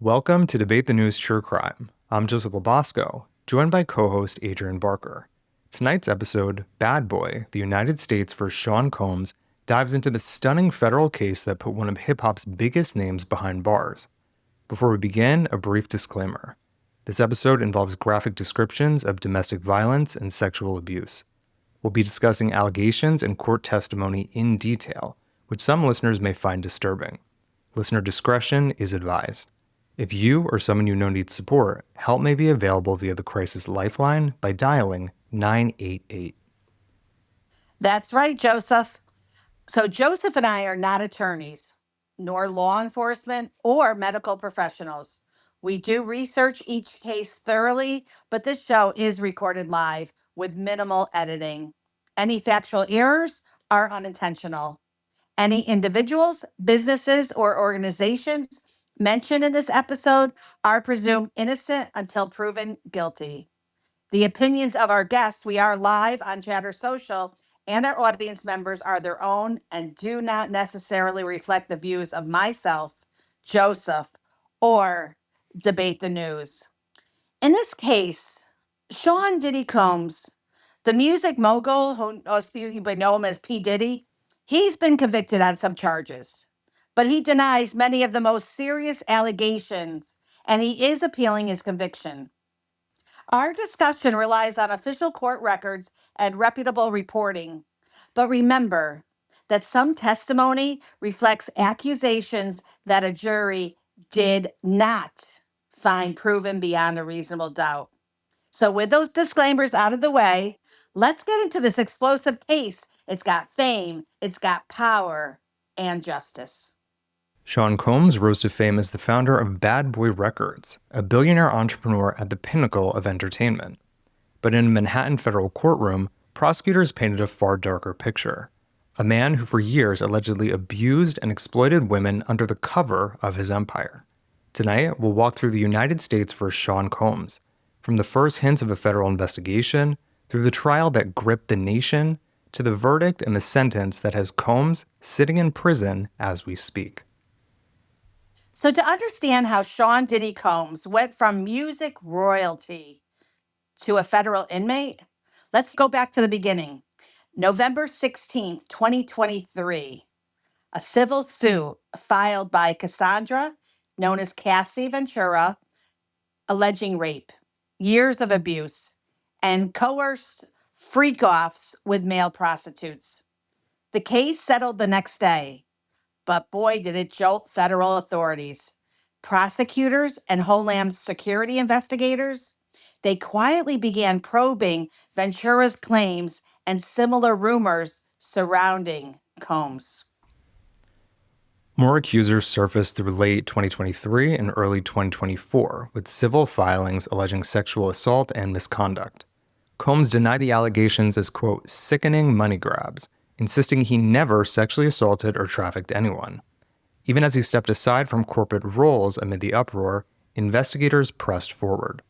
Welcome to Debate the News True Crime. I'm Joseph Lobosco, joined by co-host Adrienne Barker. Tonight's episode, Bad Boy, the United States vs. Sean Combs, dives into the stunning federal case that put one of hip-hop's biggest names behind bars. Before we begin, a brief disclaimer. This episode involves graphic descriptions of domestic violence and sexual abuse. We'll be discussing allegations and court testimony in detail, which some listeners may find disturbing. Listener discretion is advised. If you or someone you know needs support, help may be available via the Crisis Lifeline by dialing 988. That's right, Joseph. So Joseph and I are not attorneys, nor law enforcement or medical professionals. We do research each case thoroughly, but this show is recorded live with minimal editing. Any factual errors are unintentional. Any individuals, businesses, or organizations mentioned in this episode are presumed innocent until proven guilty. The opinions of our guests, we are live on Chatter Social, and our audience members are their own and do not necessarily reflect the views of myself, Joseph, or Debate the News. In this case, Sean Diddy Combs, the music mogul, who you may know him as P. Diddy, he's been convicted on some charges, but he denies many of the most serious allegations, and he is appealing his conviction. Our discussion relies on official court records and reputable reporting. But remember that some testimony reflects accusations that a jury did not find proven beyond a reasonable doubt. So, with those disclaimers out of the way, let's get into this explosive case. It's got fame, it's got power, and justice. Sean Combs rose to fame as the founder of Bad Boy Records, a billionaire entrepreneur at the pinnacle of entertainment. But in a Manhattan federal courtroom, prosecutors painted a far darker picture. A man who for years allegedly abused and exploited women under the cover of his empire. Tonight, we'll walk through the United States vs. Sean Combs, from the first hints of a federal investigation, through the trial that gripped the nation, to the verdict and the sentence that has Combs sitting in prison as we speak. So, to understand how Sean Diddy Combs went from music royalty to a federal inmate, let's go back to the beginning. November 16th, 2023, a civil suit filed by Cassandra, known as Cassie Ventura, alleging rape, years of abuse, and coerced freak-offs with male prostitutes. The case settled the next day, but boy, did it jolt federal authorities. Prosecutors and Homeland Security investigators, they quietly began probing Ventura's claims and similar rumors surrounding Combs. More accusers surfaced through late 2023 and early 2024, with civil filings alleging sexual assault and misconduct. Combs denied the allegations as, quote, sickening money grabs, insisting he never sexually assaulted or trafficked anyone. Even as he stepped aside from corporate roles amid the uproar, investigators pressed forward.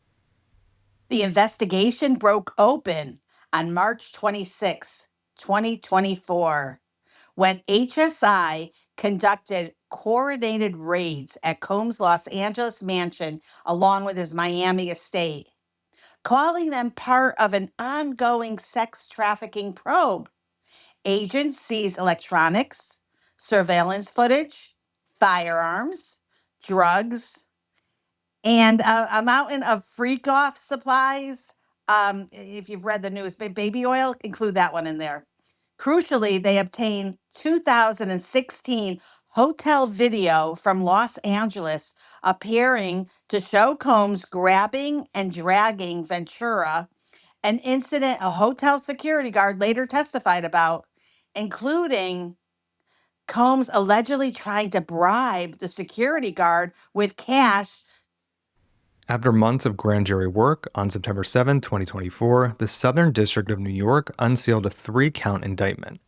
The investigation broke open on March 26, 2024, when HSI conducted coordinated raids at Combs' Los Angeles mansion along with his Miami estate, calling them part of an ongoing sex trafficking probe. Agents seized electronics, surveillance footage, firearms, drugs, and a mountain of freak-off supplies. If you've read the news, baby oil, include that one in there. Crucially, they obtained 2016 hotel video from Los Angeles appearing to show Combs grabbing and dragging Ventura, an incident a hotel security guard later testified about, including Combs allegedly trying to bribe the security guard with cash. After months of grand jury work, on September 7, 2024, the Southern District of New York unsealed a 3-count indictment.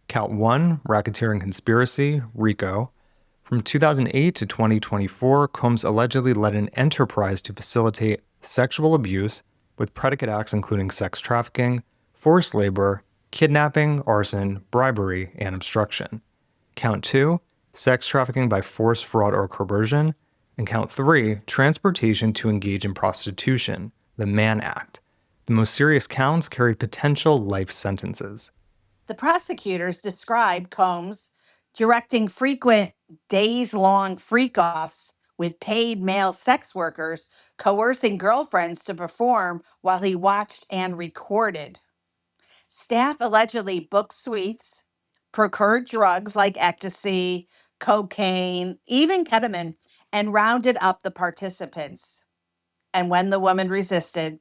Count 1, racketeering conspiracy, RICO. From 2008 to 2024, Combs allegedly led an enterprise to facilitate sexual abuse with predicate acts including sex trafficking, forced labor, kidnapping, arson, bribery, and obstruction. Count 2, sex trafficking by force, fraud, or coercion. and count 3, transportation to engage in prostitution, the Mann Act. The most serious counts carried potential life sentences. The prosecutors described Combs directing frequent days-long freak-offs with paid male sex workers, coercing girlfriends to perform while he watched and recorded. Staff allegedly booked suites, procured drugs like ecstasy, cocaine, even ketamine, and rounded up the participants. And when the woman resisted,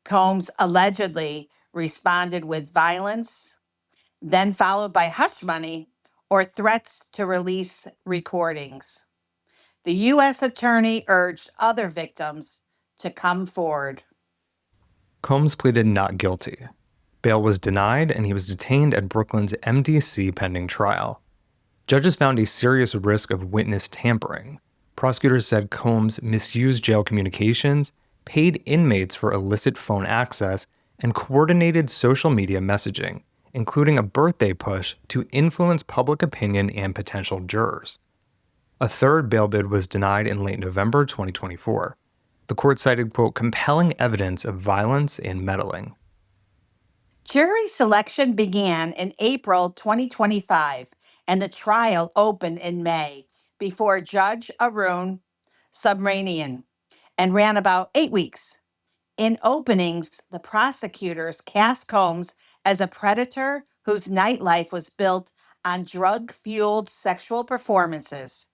Combs allegedly responded with violence, then followed by hush money or threats to release recordings. The U.S. attorney urged other victims to come forward. Combs pleaded not guilty. Bail was denied, and he was detained at Brooklyn's MDC pending trial. Judges found a serious risk of witness tampering. Prosecutors said Combs misused jail communications, paid inmates for illicit phone access, and coordinated social media messaging, including a birthday push to influence public opinion and potential jurors. A third bail bid was denied in late November 2024. The court cited, quote, compelling evidence of violence and meddling. Jury selection began in April 2025, and the trial opened in May before Judge Arun Subramanian and ran about 8 weeks. In openings, the prosecutors cast Combs as a predator whose nightlife was built on drug-fueled sexual performances.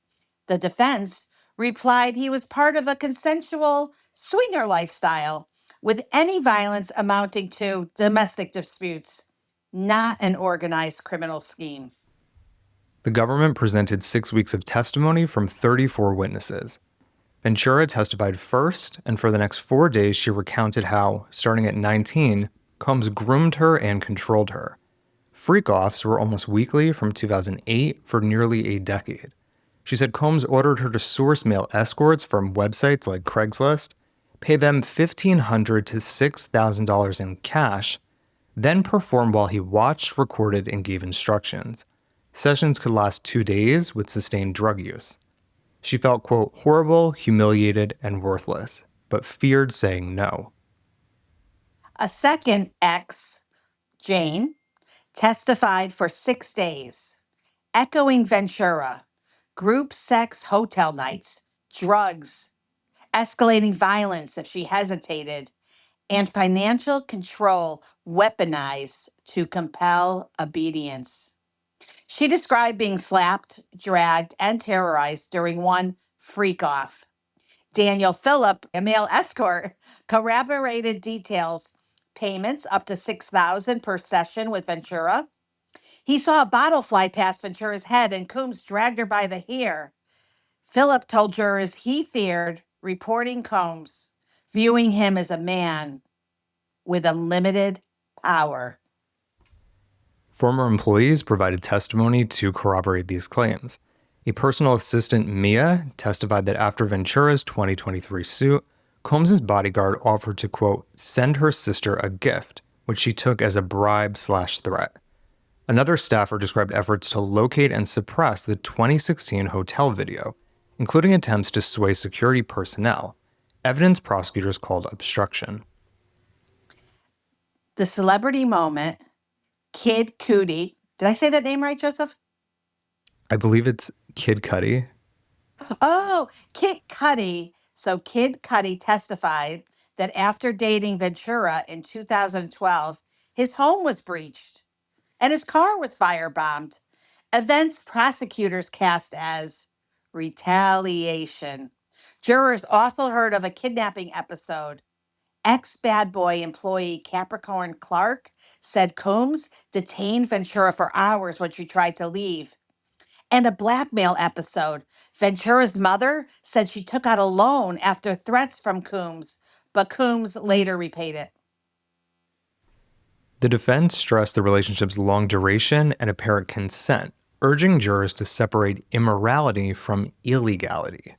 The defense replied he was part of a consensual swinger lifestyle with any violence amounting to domestic disputes, not an organized criminal scheme. The government presented 6 weeks of testimony from 34 witnesses. Ventura testified first, and for the next 4 days she recounted how, starting at 19, Combs groomed her and controlled her. Freak-offs were almost weekly from 2008 for nearly a decade. She said Combs ordered her to source male escorts from websites like Craigslist, pay them $1,500 to $6,000 in cash, then perform while he watched, recorded, and gave instructions. Sessions could last 2 days with sustained drug use. She felt, quote, horrible, humiliated, and worthless, but feared saying no. A second ex, Jane, testified for 6 days, echoing Ventura: group sex hotel nights, drugs, escalating violence if she hesitated, and financial control weaponized to compel obedience. She described being slapped, dragged, and terrorized during one freak off. Daniel Phillip, a male escort, corroborated details: payments up to $6,000 per session with Ventura. He saw a bottle fly past Ventura's head and Coombs dragged her by the hair. Phillip told jurors he feared reporting Combs, viewing him as a man with unlimited power. Former employees provided testimony to corroborate these claims. A personal assistant, Mia, testified that after Ventura's 2023 suit, Combs' bodyguard offered to, quote, send her sister a gift, which she took as a bribe/threat. Another staffer described efforts to locate and suppress the 2016 hotel video, including attempts to sway security personnel, evidence prosecutors called obstruction. The celebrity moment, Kid Cudi. Did I say that name right, Joseph? I believe it's Kid Cudi. Oh, Kid Cudi. So Kid Cudi testified that after dating Ventura in 2012, his home was breached and his car was firebombed. Events prosecutors cast as retaliation. Jurors also heard of a kidnapping episode. Ex-bad boy employee Capricorn Clark said Combs detained Ventura for hours when she tried to leave. And a blackmail episode. Ventura's mother said she took out a loan after threats from Combs, but Combs later repaid it. The defense stressed the relationship's long duration and apparent consent, urging jurors to separate immorality from illegality.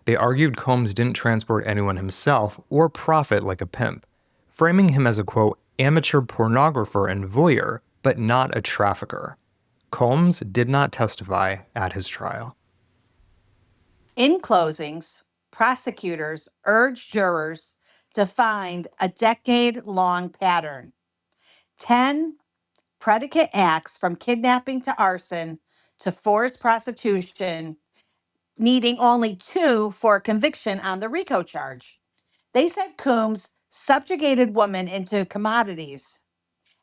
They argued Combs didn't transport anyone himself or profit like a pimp, framing him as a, quote, amateur pornographer and voyeur, but not a trafficker. Combs did not testify at his trial. In closings, prosecutors urged jurors to find a decade-long pattern. 10 predicate acts from kidnapping to arson to forced prostitution, needing only 2 for a conviction on the RICO charge. They said Coombs subjugated women into commodities,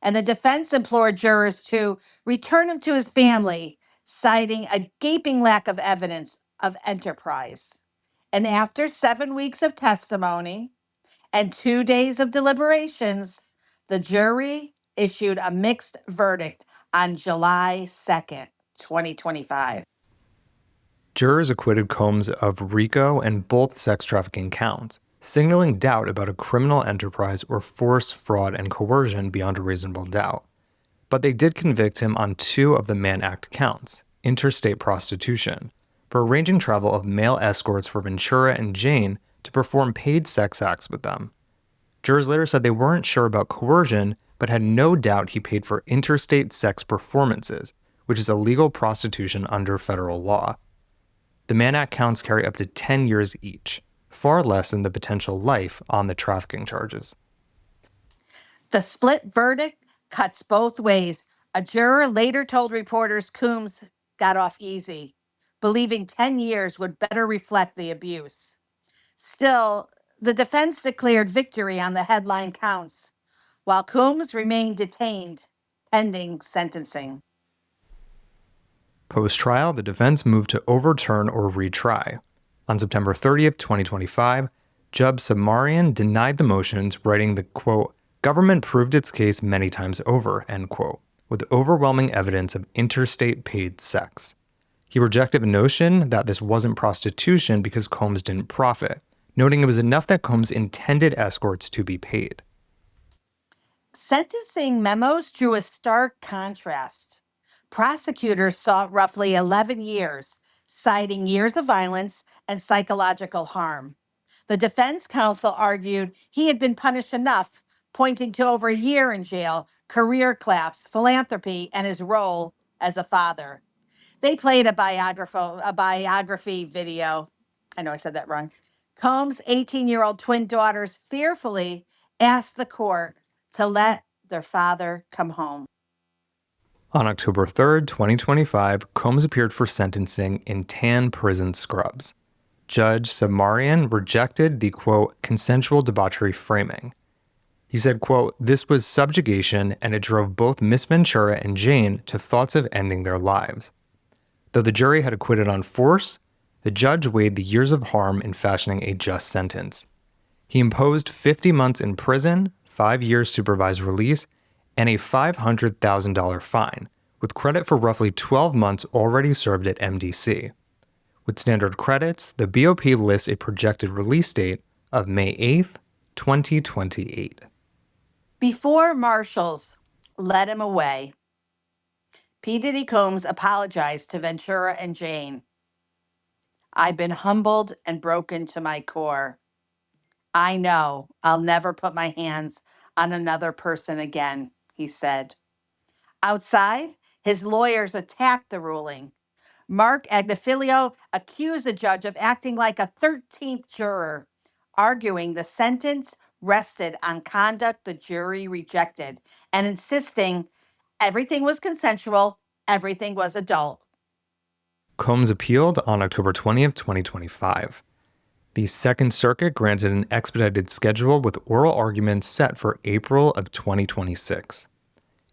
and the defense implored jurors to return him to his family, citing a gaping lack of evidence of enterprise. And after 7 weeks of testimony and 2 days of deliberations, the jury issued a mixed verdict on July 2nd, 2025. Jurors acquitted Combs of RICO and both sex trafficking counts, signaling doubt about a criminal enterprise or force, fraud, and coercion beyond a reasonable doubt. But they did convict him on 2 of the Mann Act counts, interstate prostitution, for arranging travel of male escorts for Ventura and Jane to perform paid sex acts with them. Jurors later said they weren't sure about coercion, but had no doubt he paid for interstate sex performances, which is illegal prostitution under federal law. The Mann Act counts carry up to 10 years each, far less than the potential life on the trafficking charges. The split verdict cuts both ways. A juror later told reporters Coombs got off easy, believing 10 years would better reflect the abuse. Still, the defense declared victory on the headline counts, while Coombs remained detained pending sentencing. Post-trial, the defense moved to overturn or retry. On September 30th, 2025, Judge Samarian denied the motions, writing the, quote, "Government proved its case many times over," end quote, with overwhelming evidence of interstate paid sex. He rejected the notion that this wasn't prostitution because Combs didn't profit, noting it was enough that Combs intended escorts to be paid. Sentencing memos drew a stark contrast. Prosecutors sought roughly 11 years, citing years of violence and psychological harm. The defense counsel argued he had been punished enough, pointing to over a year in jail, career collapse, philanthropy, and his role as a father. They played a biography video. I know I said that wrong. Combs' 18-year-old twin daughters fearfully asked the court to let their father come home. On October 3rd, 2025, Combs appeared for sentencing in tan prison scrubs. Judge Samarian rejected the, quote, "consensual debauchery framing." He said, quote, "This was subjugation and it drove both Miss Ventura and Jane to thoughts of ending their lives." Though the jury had acquitted on force, the judge weighed the years of harm in fashioning a just sentence. He imposed 50 months in prison, 5 years supervised release, and a $500,000 fine, with credit for roughly 12 months already served at MDC. With standard credits, the BOP lists a projected release date of May 8th, 2028. Before marshals led him away, P. Diddy Combs apologized to Ventura and Jane. "I've been humbled and broken to my core. I know I'll never put my hands on another person again," he said. Outside, his lawyers attacked the ruling. Mark Agnifilio accused the judge of acting like a 13th juror, arguing the sentence rested on conduct the jury rejected and insisting everything was consensual, everything was adult. Combs appealed on October 20th, 2025. The Second Circuit granted an expedited schedule with oral arguments set for April of 2026.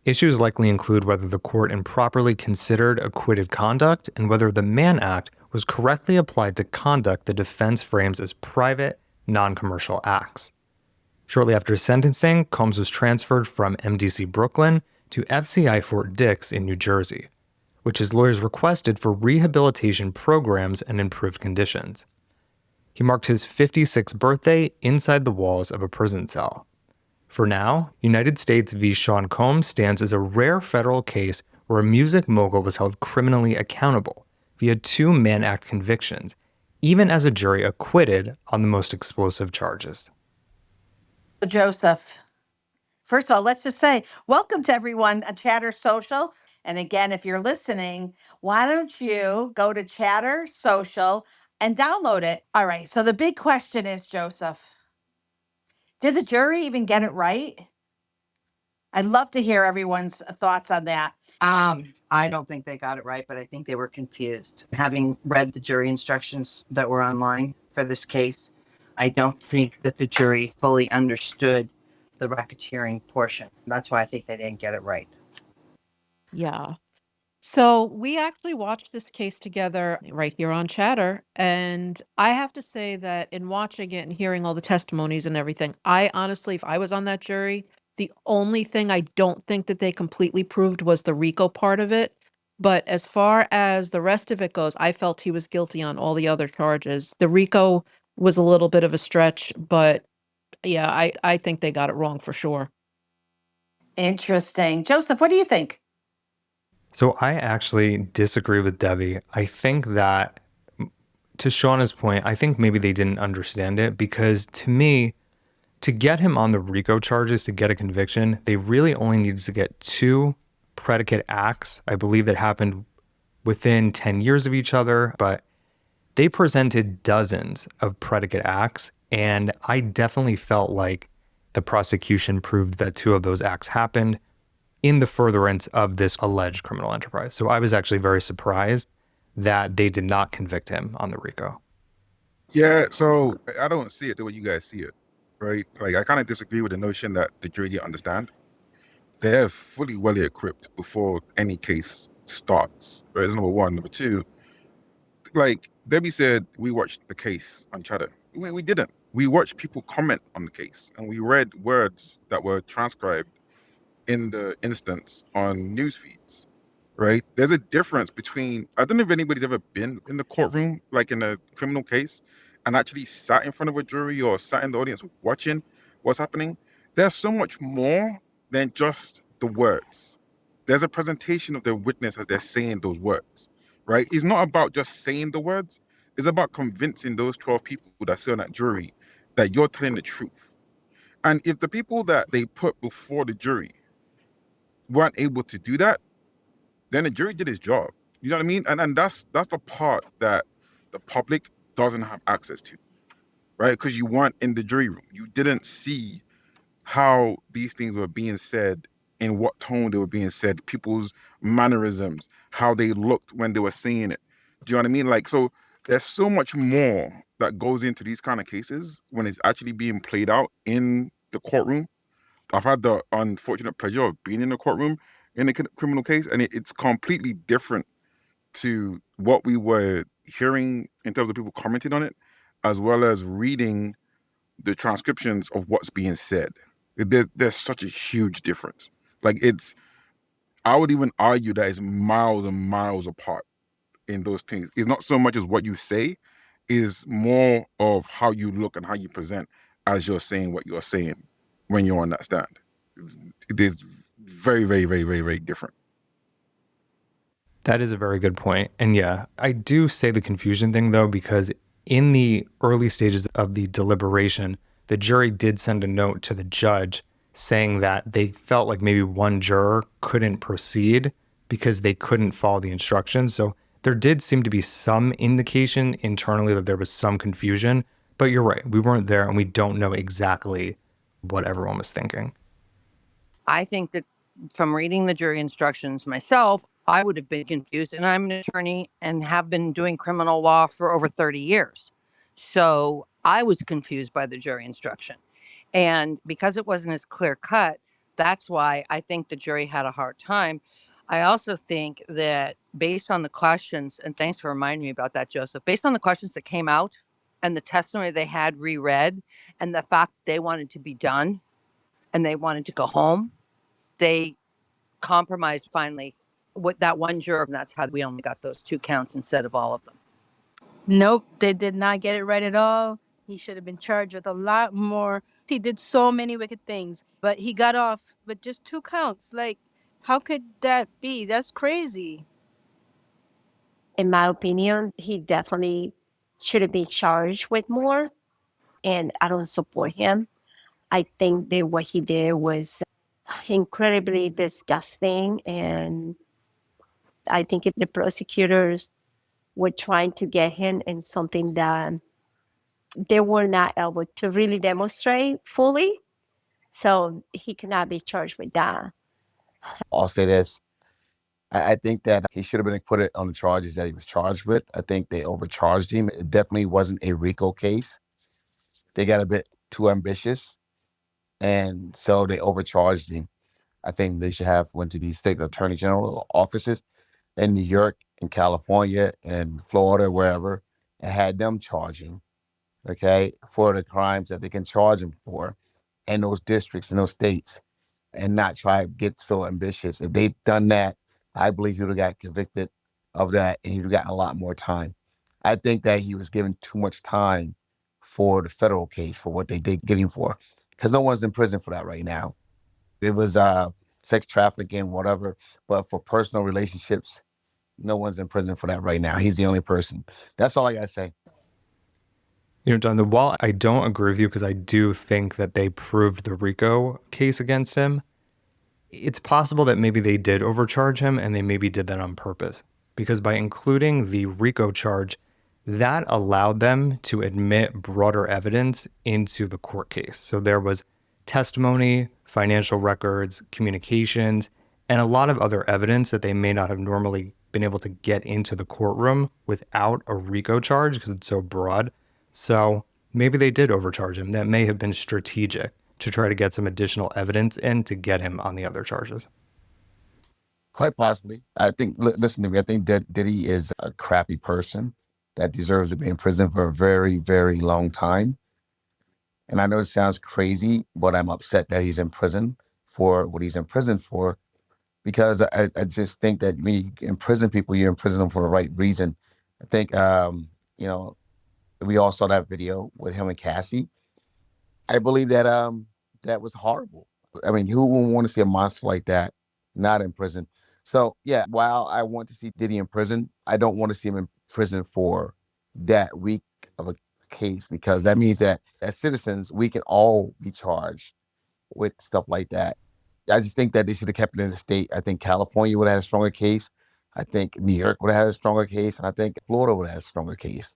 Issues likely include whether the court improperly considered acquitted conduct and whether the Mann Act was correctly applied to conduct the defense frames as private, non-commercial acts. Shortly after sentencing, Combs was transferred from MDC Brooklyn to FCI Fort Dix in New Jersey, which his lawyers requested for rehabilitation programs and improved conditions. He marked his 56th birthday inside the walls of a prison cell. For now, United States v. Sean Combs stands as a rare federal case where a music mogul was held criminally accountable via 2 Mann Act convictions, even as a jury acquitted on the most explosive charges. Joseph, first of all, let's just say welcome to everyone at Chatter Social. And again, if you're listening, why don't you go to Chatter Social and download it. All right. So the big question is, Joseph, did the jury even get it right? I'd love to hear everyone's thoughts on that. I don't think they got it right, but I think they were confused. Having read the jury instructions that were online for this case, I don't think that the jury fully understood the racketeering portion. That's why I think they didn't get it right. Yeah. So we actually watched this case together right here on Chatter. And I have to say that in watching it and hearing all the testimonies and everything, I honestly, if I was on that jury, the only thing I don't think that they completely proved was the RICO part of it. But as far as the rest of it goes, I felt he was guilty on all the other charges. The RICO was a little bit of a stretch, but yeah, I think they got it wrong for sure. Interesting. Joseph, what do you think? So I actually disagree with Debbie. I think that, to Shauna's point, I think maybe they didn't understand it because to me, to get him on the RICO charges, to get a conviction, they really only needed to get 2 predicate acts, I believe, that happened within 10 years of each other, but they presented dozens of predicate acts, and I definitely felt like the prosecution proved that 2 of those acts happened in the furtherance of this alleged criminal enterprise. So I was actually very surprised that they did not convict him on the RICO. Yeah, so I don't see it the way you guys see it, right? Like, I kind of disagree with the notion that the jury didn't understand. They're fully well equipped before any case starts, right? That's number one. Number two, like Debbie said, we watched the case on Chatter. We didn't. We watched people comment on the case, and we read words that were transcribed in the instance on news feeds, right? There's a difference between, I don't know if anybody's ever been in the courtroom, like in a criminal case, and actually sat in front of a jury or sat in the audience watching what's happening. There's so much more than just the words. There's a presentation of the witness as they're saying those words, right? It's not about just saying the words. It's about convincing those 12 people that sit on that jury that you're telling the truth. And if the people that they put before the jury weren't able to do that, then the jury did its job. You know what I mean? And that's the part that the public doesn't have access to, right? Because you weren't in the jury room. You didn't see how these things were being said, in what tone they were being said, people's mannerisms, how they looked when they were saying it. Do you know what I mean? Like, so there's so much more that goes into these kind of cases when it's actually being played out in the courtroom. I've had the unfortunate pleasure of being in the courtroom in a criminal case, and it's completely different to what we were hearing in terms of people commenting on it, as well as reading the transcriptions of what's being said. There's such a huge difference. Like, I would even argue that it's miles and miles apart in those things. It's not so much as what you say, is more of how you look and how you present as you're saying what you're saying when you're on that stand. It is very, very, very, very, very different. That is a very good point. And yeah, I do say the confusion thing though, because in the early stages of the deliberation, the jury did send a note to the judge saying that they felt like maybe one juror couldn't proceed because they couldn't follow the instructions. So there did seem to be some indication internally that there was some confusion, but you're right. We weren't there and we don't know exactly what everyone was thinking. I think that from reading the jury instructions myself, I would have been confused. And I'm an attorney and have been doing criminal law for over 30 years. So I was confused by the jury instruction. And because it wasn't as clear cut, that's why I think the jury had a hard time. I also think that based on the questions, and thanks for reminding me about that, Joseph, based on the questions that came out and the testimony they had reread and the fact they wanted to be done and they wanted to go home, they compromised finally with that one juror. And that's how we only got those 2 counts instead of all of them. Nope, they did not get it right at all. He should have been charged with a lot more. He did so many wicked things, but he got off with just 2 counts. Like, how could that be? That's crazy. In my opinion, he definitely should have been charged with more, and I don't support him. I think that what he did was incredibly disgusting, and I think if the prosecutors were trying to get him in something that they were not able to really demonstrate fully. So he cannot be charged with that. I'll say this. I think that he should have been acquitted on the charges that he was charged with. I think they overcharged him. It definitely wasn't a RICO case. They got a bit too ambitious, and so they overcharged him. I think they should have went to these state attorney general offices in New York, in California, and Florida, wherever, and had them charge him, okay, for the crimes that they can charge him for in those districts, in those states, and not try to get so ambitious. If they'd done that, I believe he would have got convicted of that and he'd have gotten a lot more time. I think that he was given too much time for the federal case for what they did get him for, because no one's in prison for that right now. It was sex trafficking, whatever, but for personal relationships, no one's in prison for that right now. He's the only person. That's all I gotta say. Jonathan, while I don't agree with you because I do think that they proved the RICO case against him, it's possible that maybe they did overcharge him and they maybe did that on purpose. Because by including the RICO charge, that allowed them to admit broader evidence into the court case. So there was testimony, financial records, communications, and a lot of other evidence that they may not have normally been able to get into the courtroom without a RICO charge because it's so broad. So maybe they did overcharge him. That may have been strategic to try to get some additional evidence in to get him on the other charges. Quite possibly. I think, listen to me, I think that Diddy is a crappy person that deserves to be in prison for a very, very long time. And I know it sounds crazy, but I'm upset that he's in prison for what he's in prison for, because I just think that when you imprison people, you imprison them for the right reason. I think, we all saw that video with him and Cassie. I believe that that was horrible. I mean, who would want to see a monster like that not in prison? So yeah, while I want to see Diddy in prison, I don't want to see him in prison for that weak of a case, because that means that as citizens, we can all be charged with stuff like that. I just think that they should have kept it in the state. I think California would have had a stronger case. I think New York would have had a stronger case. And I think Florida would have had a stronger case.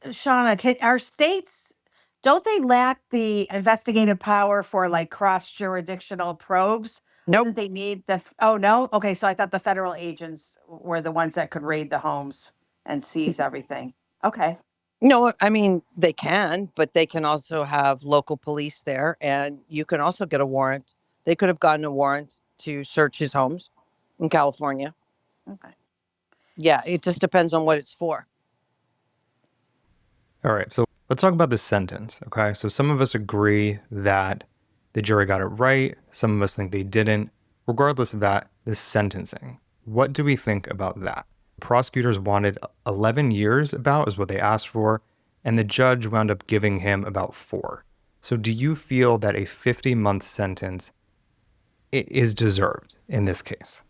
Shauna, our states, don't they lack the investigative power for like cross-jurisdictional probes? Nope. Wouldn't they need oh, no? Okay, so I thought the federal agents were the ones that could raid the homes and seize everything. Okay. No, I mean, they can, but they can also have local police there, and you can also get a warrant. They could have gotten a warrant to search his homes in California. Okay. Yeah, it just depends on what it's for. All right, so let's talk about the sentence, okay? So some of us agree that the jury got it right. Some of us think they didn't. Regardless of that, the sentencing. What do we think about that? Prosecutors wanted 11 years about is what they asked for, and the judge wound up giving him about 4. So do you feel that a 50-month sentence is deserved in this case?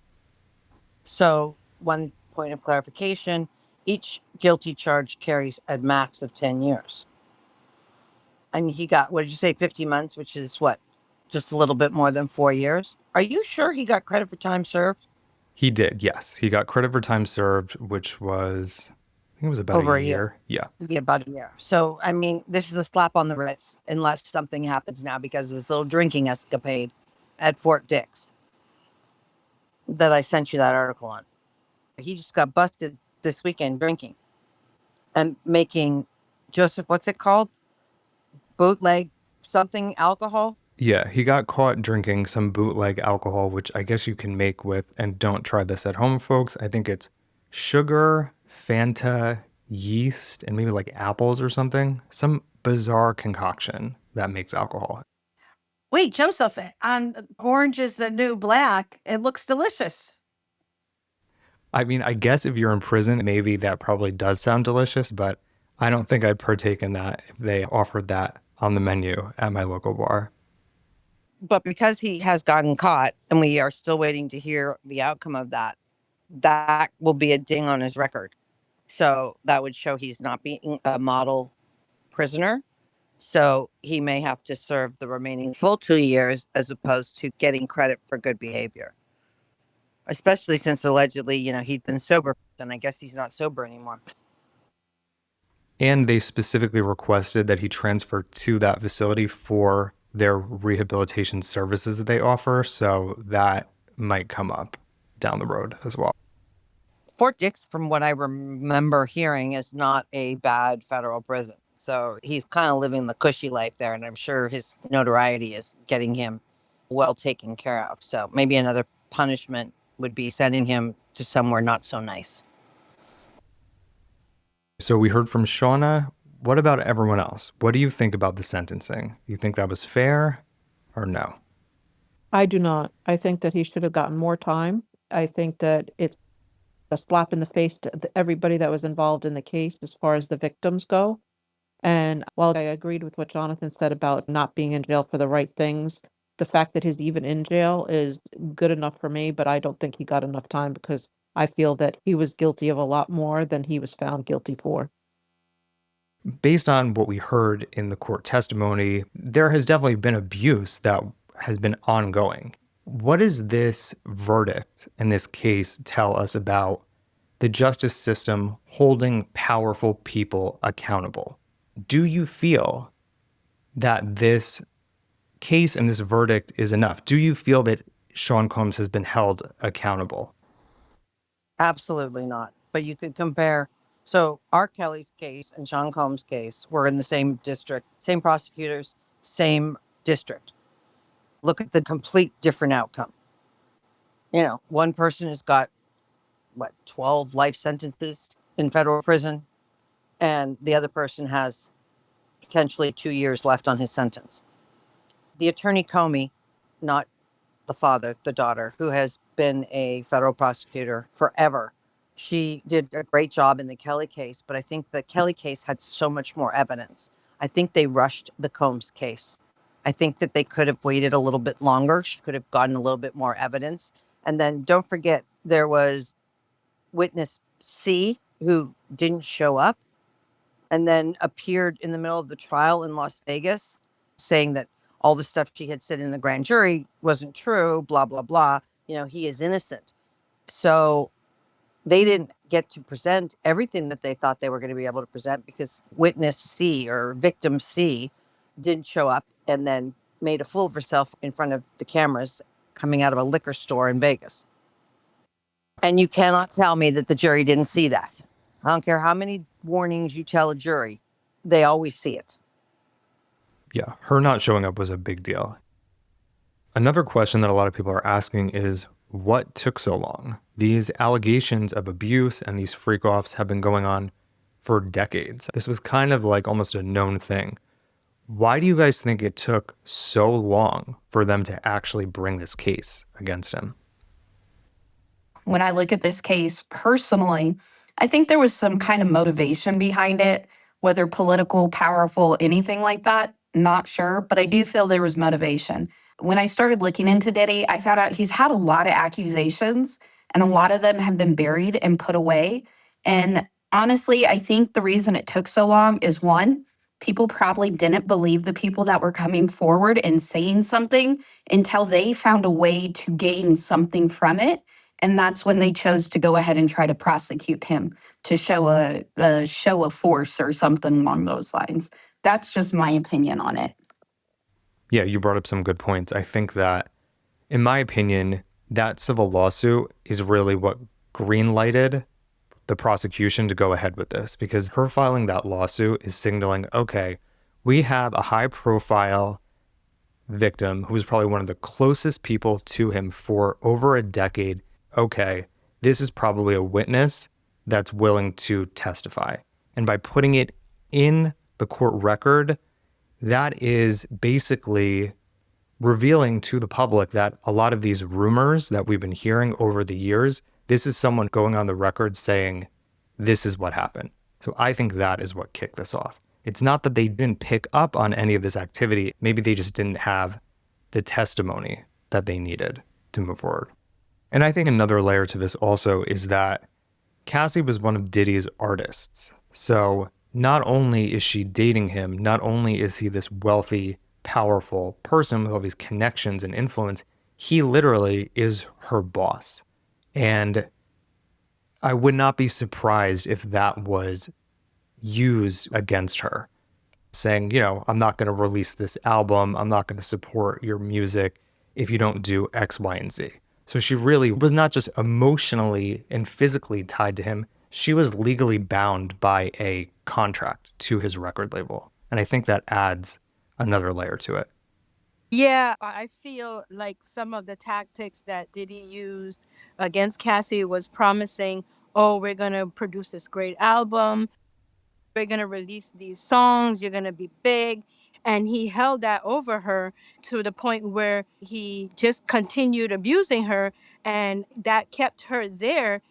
So one point of clarification, each guilty charge carries a max of 10 years. And he got, what did you say, 50 months, which is what? Just a little bit more than 4 years? Are you sure he got credit for time served? He did, yes. He got credit for time served, which was, I think it was about Over a year. Yeah, about a year. So, I mean, this is a slap on the wrist unless something happens now because of this little drinking escapade at Fort Dix that I sent you that article on. He just got busted this weekend drinking and making, Joseph, what's it called? Bootleg something alcohol? Yeah, he got caught drinking some bootleg alcohol, which I guess you can make with, and don't try this at home, folks. I think it's sugar, Fanta, yeast, and maybe like apples or something. Some bizarre concoction that makes alcohol. Wait, Joseph, on Orange is the New Black, it looks delicious. I mean, I guess if you're in prison, maybe that probably does sound delicious, but I don't think I'd partake in that if they offered that on the menu at my local bar. But because he has gotten caught and we are still waiting to hear the outcome of that, that will be a ding on his record. So that would show he's not being a model prisoner. So he may have to serve the remaining full 2 years as opposed to getting credit for good behavior. Especially since allegedly, he'd been sober and I guess he's not sober anymore. And they specifically requested that he transfer to that facility for their rehabilitation services that they offer. So that might come up down the road as well. Fort Dix, from what I remember hearing, is not a bad federal prison. So he's kind of living the cushy life there. And I'm sure his notoriety is getting him well taken care of. So maybe another punishment would be sending him to somewhere not so nice. So we heard from Shauna. What about everyone else? What do you think about the sentencing? You think that was fair or no? I do not. I think that he should have gotten more time. I think that it's a slap in the face to everybody that was involved in the case as far as the victims go. And while I agreed with what Jonathan said about not being in jail for the right things, the fact that he's even in jail is good enough for me, but I don't think he got enough time because I feel that he was guilty of a lot more than he was found guilty for. Based on what we heard in the court testimony, there has definitely been abuse that has been ongoing. What does this verdict in this case tell us about the justice system holding powerful people accountable? Do you feel that this case and this verdict is enough? Do you feel that Sean Combs has been held accountable? Absolutely not. But you could compare. So R. Kelly's case and Sean Combs' case were in the same district, same prosecutors, same district. Look at the complete different outcome. You know, one person has got, 12 life sentences in federal prison, and the other person has potentially 2 years left on his sentence. The attorney Comey, not the father, the daughter, who has been a federal prosecutor forever, she did a great job in the Kelly case, but I think the Kelly case had so much more evidence. I think they rushed the Combs case. I think that they could have waited a little bit longer. She could have gotten a little bit more evidence. And then don't forget, there was witness C, who didn't show up and then appeared in the middle of the trial in Las Vegas saying that all the stuff she had said in the grand jury wasn't true, blah, blah, blah. You know, he is innocent. So they didn't get to present everything that they thought they were going to be able to present because witness C or victim C didn't show up and then made a fool of herself in front of the cameras coming out of a liquor store in Vegas. And you cannot tell me that the jury didn't see that. I don't care how many warnings you tell a jury, they always see it. Yeah, her not showing up was a big deal. Another question that a lot of people are asking is, what took so long? These allegations of abuse and these freak-offs have been going on for decades. This was kind of like almost a known thing. Why do you guys think it took so long for them to actually bring this case against him? When I look at this case personally, I think there was some kind of motivation behind it, whether political, powerful, anything like that. Not sure, but I do feel there was motivation. When I started looking into Diddy, I found out he's had a lot of accusations and a lot of them have been buried and put away. And honestly, I think the reason it took so long is one, people probably didn't believe the people that were coming forward and saying something until they found a way to gain something from it. And that's when they chose to go ahead and try to prosecute him to show a show of force or something along those lines. That's just my opinion on it. Yeah, you brought up some good points. I think that, in my opinion, that civil lawsuit is really what green-lighted the prosecution to go ahead with this, because her filing that lawsuit is signaling, okay, we have a high-profile victim who was probably one of the closest people to him for over a decade. Okay, this is probably a witness that's willing to testify. And by putting it in the court record, that is basically revealing to the public that a lot of these rumors that we've been hearing over the years, this is someone going on the record saying, this is what happened. So I think that is what kicked this off. It's not that they didn't pick up on any of this activity. Maybe they just didn't have the testimony that they needed to move forward. And I think another layer to this also is that Cassie was one of Diddy's artists. So not only is she dating him, not only is he this wealthy, powerful person with all these connections and influence, he literally is her boss. And I would not be surprised if that was used against her, saying, I'm not going to release this album. I'm not going to support your music if you don't do X, Y, and Z. So she really was not just emotionally and physically tied to him. She was legally bound by a contract to his record label. And I think that adds another layer to it. Yeah, I feel like some of the tactics that Diddy used against Cassie was promising, oh, we're going to produce this great album. We're going to release these songs. You're going to be big. And he held that over her to the point where he just continued abusing her. And that kept her there.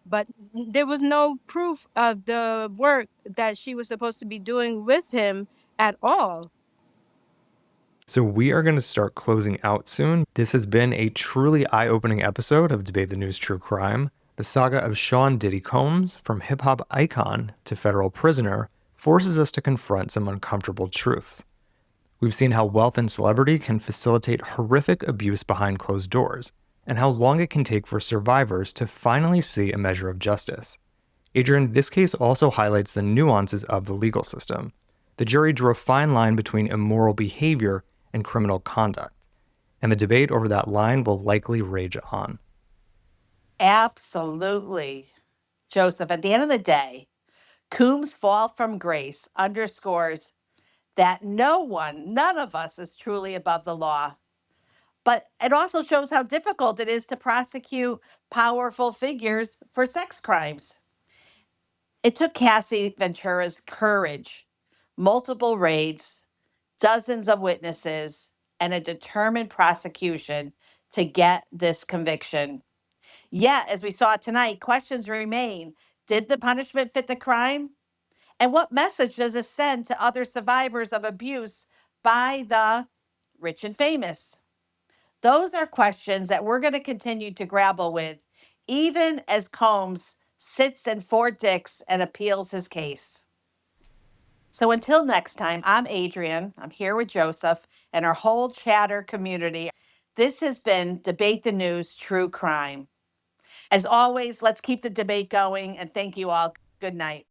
But there was no proof of the work that she was supposed to be doing with him at all. So we are going to start closing out soon. This has been a truly eye-opening episode of Debate the News True Crime. The saga of Sean Diddy Combs, from hip-hop icon to federal prisoner, forces us to confront some uncomfortable truths. We've seen how wealth and celebrity can facilitate horrific abuse behind closed doors, and how long it can take for survivors to finally see a measure of justice. Adrienne, this case also highlights the nuances of the legal system. The jury drew a fine line between immoral behavior and criminal conduct, and the debate over that line will likely rage on. Absolutely. Joseph, at the end of the day, Coombs' fall from grace underscores that none of us is truly above the law. But it also shows how difficult it is to prosecute powerful figures for sex crimes. It took Cassie Ventura's courage, multiple raids, dozens of witnesses, and a determined prosecution to get this conviction. Yet, as we saw tonight, questions remain. Did the punishment fit the crime? And what message does it send to other survivors of abuse by the rich and famous? Those are questions that we're going to continue to grapple with, even as Combs sits in Fort Dix and appeals his case. So until next time, I'm Adrienne. I'm here with Joseph and our whole chatter community. This has been Debate the News True Crime. As always, let's keep the debate going, and thank you all. Good night.